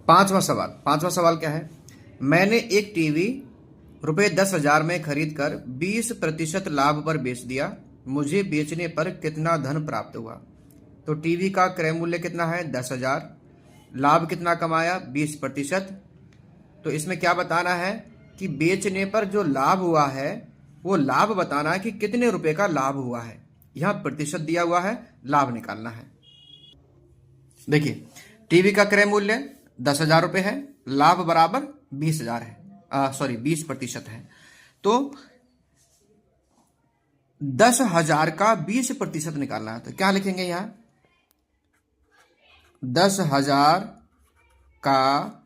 पांचवा सवाल क्या है? मैंने एक टीवी रुपए 10,000 में खरीद कर 20% लाभ पर बेच दिया। मुझे बेचने पर कितना धन प्राप्त हुआ? तो टीवी का क्रय मूल्य कितना है? 10,000। लाभ कितना कमाया? 20%। तो इसमें क्या बताना है कि बेचने पर जो लाभ हुआ है वो लाभ बताना है कि कितने रुपए का लाभ हुआ है। यहां प्रतिशत दिया हुआ है, लाभ निकालना है। देखिए, टीवी का क्रय मूल्य 10,000 रुपए है, लाभ बराबर 20,000 है, सॉरी 20% है। तो 10,000 का 20% निकालना है। तो क्या लिखेंगे यहां? 10,000 का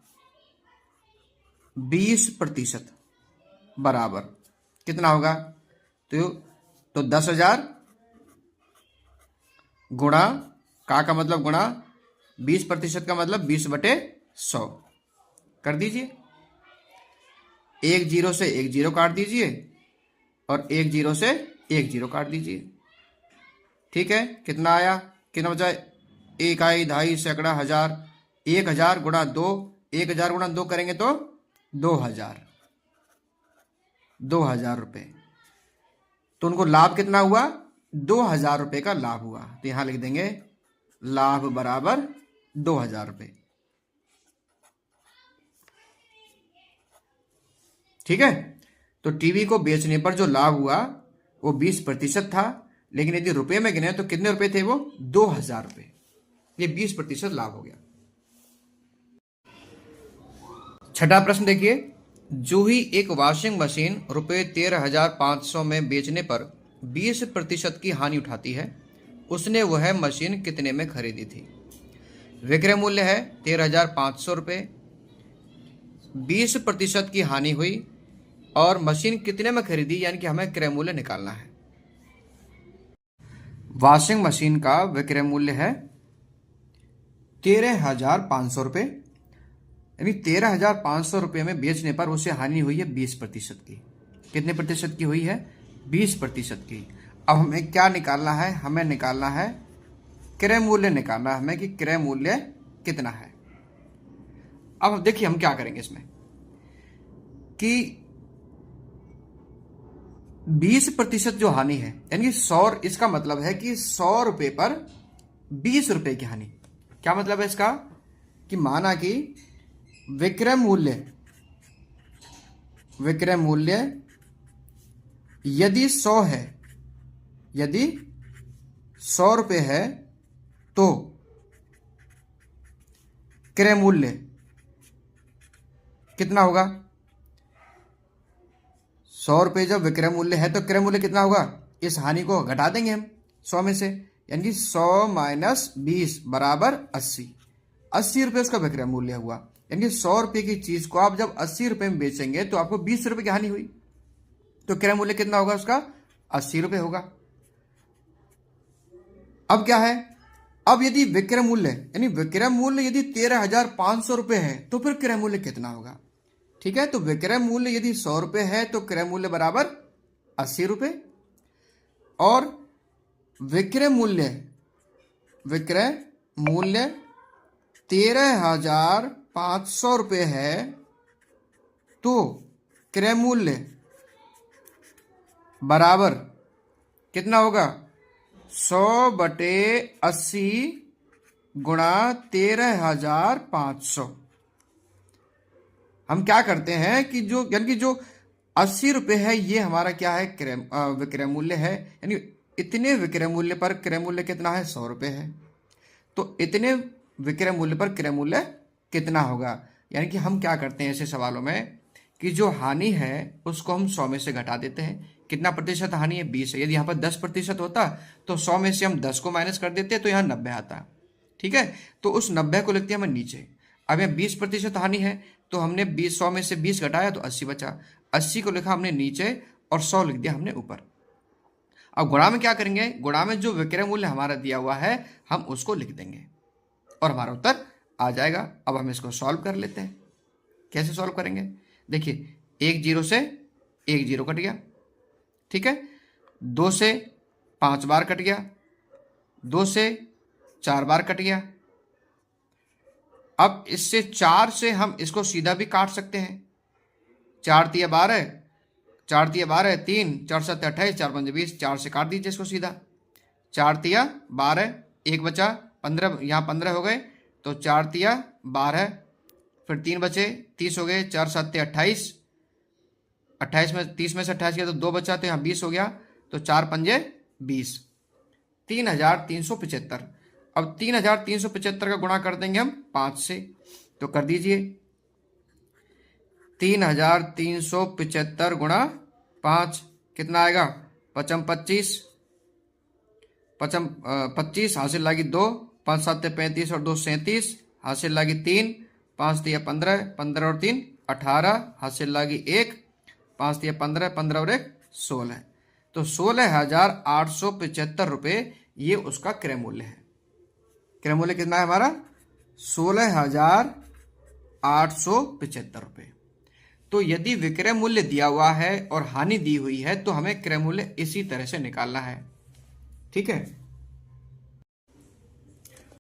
20% बराबर कितना होगा? तो 10,000 गुणा का मतलब गुणा 20% का मतलब 20/100 कर दीजिए। एक जीरो से एक जीरो काट दीजिए और एक जीरो से एक जीरो काट दीजिए। ठीक है, कितना आया? कितना बचा? इकाई, ढाई, सैकड़ा, हजार। 1,000 गुणा 2, 1,000 गुणा 2 करेंगे तो 2,000, 2,000 रुपए। तो उनको लाभ कितना हुआ? 2,000 रुपए का लाभ हुआ। तो यहां लिख देंगे लाभ बराबर 2,000 रुपए। ठीक है, तो टीवी को बेचने पर जो लाभ हुआ वो 20% था, लेकिन यदि रुपए में गिने तो कितने रुपए थे? वो 2,000 रुपए। ये 20% लाभ हो गया। छठा प्रश्न देखिए, जूही एक वॉशिंग मशीन रुपए 13,500 में बेचने पर 20% की हानि उठाती है। उसने वह मशीन कितने में खरीदी थी? विक्रय मूल्य है 13,500 रुपये, 20% की हानि हुई और मशीन कितने में खरीदी, यानी कि हमें क्रय मूल्य निकालना है। वॉशिंग मशीन का विक्रय मूल्य है 13,500 रुपये, यानी 13,500 रुपये में बेचने पर उसे हानि हुई है 20% की। कितने प्रतिशत की हुई है? 20% की। अब हमें क्या निकालना है? हमें निकालना है क्रय मूल्य, निकालना है हमें कि क्रय मूल्य कितना है। अब देखिए हम क्या करेंगे इसमें कि 20% जो हानि है, यानी 100, इसका मतलब है कि 100 रुपए पर 20 रुपए की हानि। क्या मतलब है इसका? कि माना कि विक्रय मूल्य यदि 100 है, यदि 100 रुपए है तो क्रय मूल्य कितना होगा? 100 रुपए जब विक्रय मूल्य है तो क्रय मूल्य कितना होगा? इस हानि को घटा देंगे हम 100 में से, यानी कि 100 माइनस 20 बराबर 80। 80 रुपए उसका विक्रय मूल्य हुआ, यानी कि 100 रुपए की चीज को आप जब 80 रुपए में बेचेंगे तो आपको 20 रुपए की हानि हुई। तो क्रय मूल्य कितना होगा उसका? 80 रुपए होगा। अब क्या है? अब यदि विक्रय मूल्य, यानी विक्रय मूल्य यदि 13,500 रुपए है तो फिर क्रय मूल्य कितना होगा? ठीक है, तो विक्रय मूल्य यदि 100 रुपए है तो क्रय मूल्य बराबर 80 रुपए, और विक्रय मूल्य 13,500 रुपए है तो क्रय मूल्य बराबर कितना होगा? 100/80 गुणा 13,500। हम क्या करते हैं कि यानी कि जो 80 रुपए है ये हमारा क्या है? विक्रय मूल्य है, यानी इतने विक्रय मूल्य पर क्रय मूल्य कितना है? 100 रुपए है। तो इतने विक्रय मूल्य पर क्रय मूल्य कितना होगा? यानी कि हम क्या करते हैं ऐसे सवालों में कि जो हानि है उसको हम 100 में से घटा देते हैं। कितना प्रतिशत हानि है? 20 है। यदि यहाँ पर 10% होता तो 100 में से हम 10 को माइनस कर देते तो यहाँ 90 आता। ठीक है, तो उस 90 को लिखते हैं हम नीचे। अब यहाँ 20% हानि है तो हमने 100 में से 20 घटाया तो 80 बचा। 80 को लिखा हमने नीचे और 100 लिख दिया हमने ऊपर। अब गुणा में क्या करेंगे? गुणा में जो विक्रय मूल्य हमारा दिया हुआ है हम उसको लिख देंगे और हमारा उत्तर आ जाएगा। अब हम इसको सॉल्व कर लेते हैं। कैसे सॉल्व करेंगे? देखिए, एक जीरो से एक जीरो कट गया। ठीक है, 2 से 5 बार कट गया, 2 से 4 बार कट गया, अब इससे 4 से हम इसको सीधा भी काट सकते हैं। 4 तिया 12, 4 तिया 12, 3, 4 7 28, 4 5 20, 4 से काट दीजिए इसको सीधा। 4 तिया 12, एक बचा 15, यहाँ 15 हो गए, तो 4 तिया 12, फिर 3 बचे 30 हो गए, 4 7 28, 28 में 30 में से 28 किया तो 2 बचा, तो यहाँ 20 हो गया, तो 4 पंजे 20, 3375। अब 3375 का गुणा कर देंगे हम 5 से, तो कर दीजिए 3375 गुणा 5 कितना आएगा, 55 25, 25 हासिल लागी 2, 5 7 35 और 2 37, हासिल लागी 3, 5 दिया 15, 15 और 3 18, हासिल लागी 1, 5 दिया 15, 15 और 1 16, तो 16,875 रुपये ये उसका क्रय मूल्य है। क्रय मूल्य कितना है हमारा, 16,875 रुपये। तो यदि विक्रय मूल्य दिया हुआ है और हानि दी हुई है तो हमें क्रय मूल्य इसी तरह से निकालना है। ठीक है।